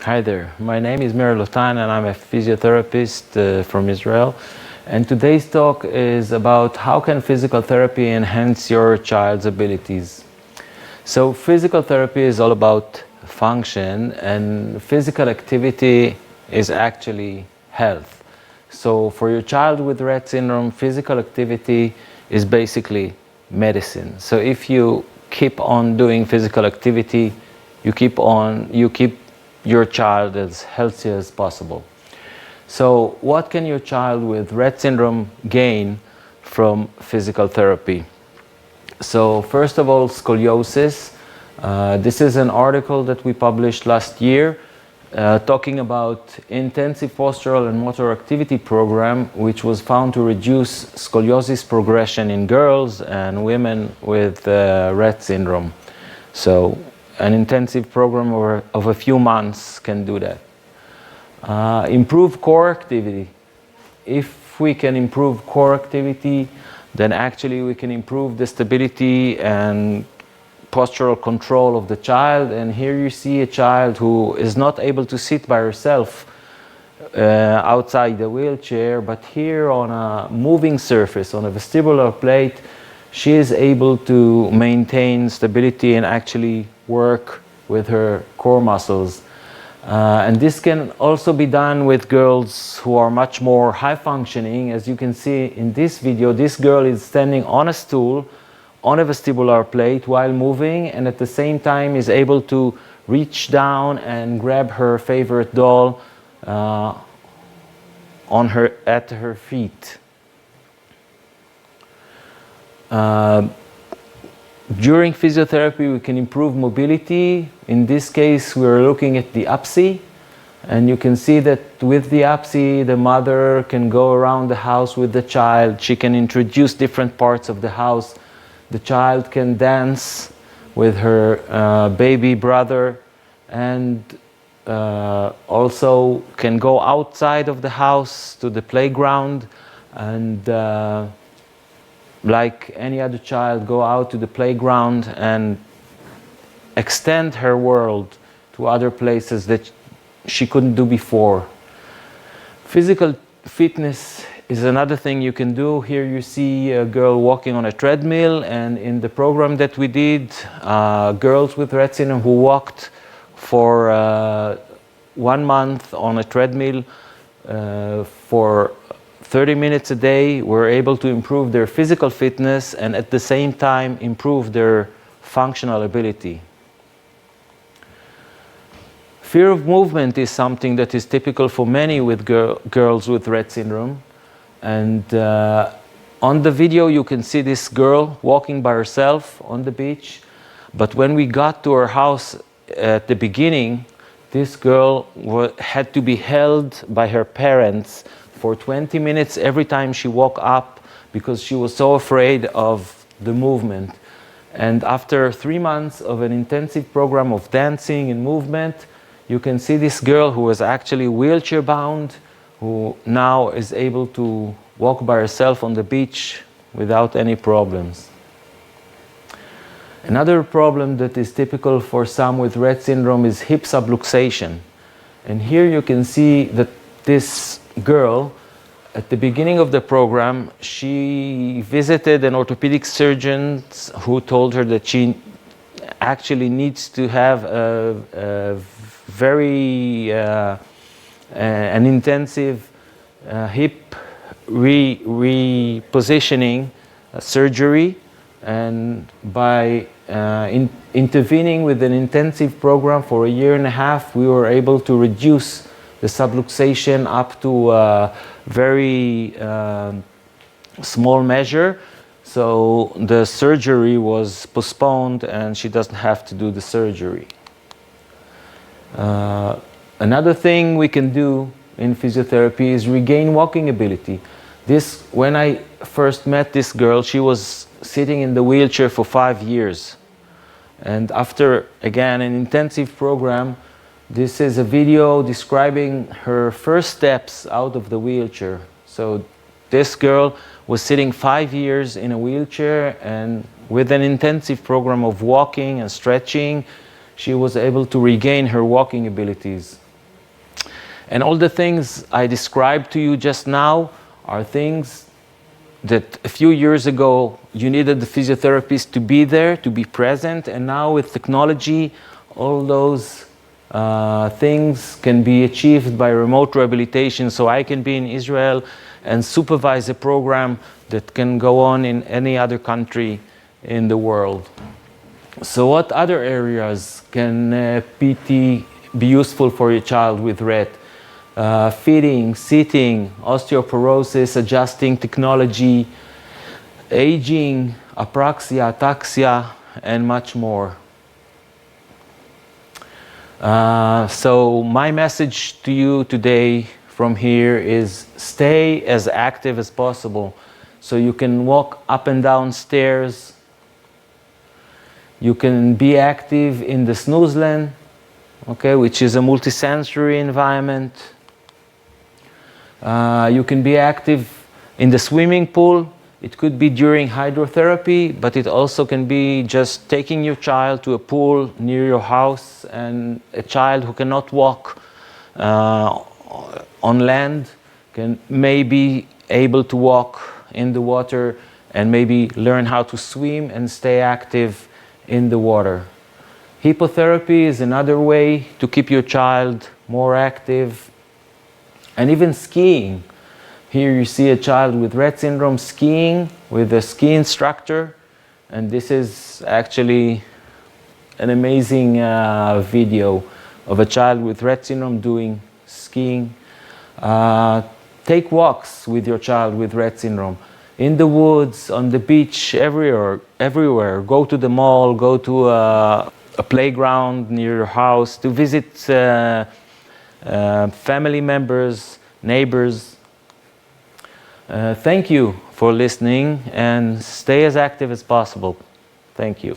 Hi there, my name is Meir Lotan and I'm a physiotherapist from Israel. And today's talk is about how can physical therapy enhance your child's abilities. So physical therapy is all about function, and physical activity is actually health. So for your child with Rett syndrome, physical activity is basically medicine. So if you keep on doing physical activity, you keep your child as healthy as possible. So what can your child with Rett syndrome gain from physical therapy? So first of all, scoliosis. This is an article that we published last year talking about intensive postural and motor activity program, which was found to reduce scoliosis progression in girls and women with Rett syndrome. So an intensive program of a few months can do that. Improve core activity. If we can improve core activity, then actually we can improve the stability and postural control of the child. And here you see a child who is not able to sit by herself outside the wheelchair, but here on a moving surface, on a vestibular plate, she is able to maintain stability and actually work with her core muscles. And this can also be done with girls who are much more high functioning. As you can see in this video, this girl is standing on a stool on a vestibular plate while moving, and at the same time is able to reach down and grab her favorite doll at her feet. During physiotherapy, we can improve mobility. In this case, we're looking at the UPSI, and you can see that with the UPSI, the mother can go around the house with the child. She can introduce different parts of the house. The child can dance with her baby brother, and also can go outside of the house to the playground, and like any other child, go out to the playground and extend her world to other places that she couldn't do before. Physical fitness is another thing you can do. Here you see a girl walking on a treadmill, and in the program that we did, girls with Rett syndrome who walked for 1 month on a treadmill for 30 minutes a day were able to improve their physical fitness and at the same time improve their functional ability. Fear of movement is something that is typical for many with girls with Rett syndrome. And on the video you can see this girl walking by herself on the beach. But when we got to her house at the beginning, this girl had to be held by her parents for 20 minutes every time she woke up because she was so afraid of the movement. And after 3 months of an intensive program of dancing and movement, you can see this girl who was actually wheelchair bound, who now is able to walk by herself on the beach without any problems. Another problem that is typical for some with Rett syndrome is hip subluxation. And here you can see that this girl, at the beginning of the program, she visited an orthopedic surgeon who told her that she actually needs to have an intensive hip repositioning surgery, and by intervening with an intensive program for 1.5 years, we were able to reduce the subluxation up to a very small measure. So the surgery was postponed and she doesn't have to do the surgery. Another thing we can do in physiotherapy is regain walking ability. When I first met this girl, she was sitting in the wheelchair for 5 years. And after, again, an intensive program, this is a video describing her first steps out of the wheelchair. So this girl was sitting 5 years in a wheelchair, and with an intensive program of walking and stretching, she was able to regain her walking abilities. And all the things I described to you just now are things that a few years ago you needed the physiotherapist to be there, to be present, and now with technology, all those things can be achieved by remote rehabilitation. So I can be in Israel and supervise a program that can go on in any other country in the world. So what other areas can PT be useful for your child with Rett? Feeding, sitting, osteoporosis, adjusting technology, aging, apraxia, ataxia, and much more. So my message to you today from here is stay as active as possible. So you can walk up and down stairs. You can be active in the snoozelen, okay, which is a multisensory environment. You can be active in the swimming pool. It could be during hydrotherapy, but it also can be just taking your child to a pool near your house, and a child who cannot walk on land may be able to walk in the water and maybe learn how to swim and stay active in the water. Hippotherapy is another way to keep your child more active. And even skiing. Here you see a child with Rett syndrome skiing with a ski instructor. And this is actually an amazing video of a child with Rett syndrome doing skiing. Take walks with your child with Rett syndrome. In the woods, on the beach, everywhere. Go to the mall, go to a playground near your house, to visit family members, neighbors. Thank you for listening, and stay as active as possible. Thank you.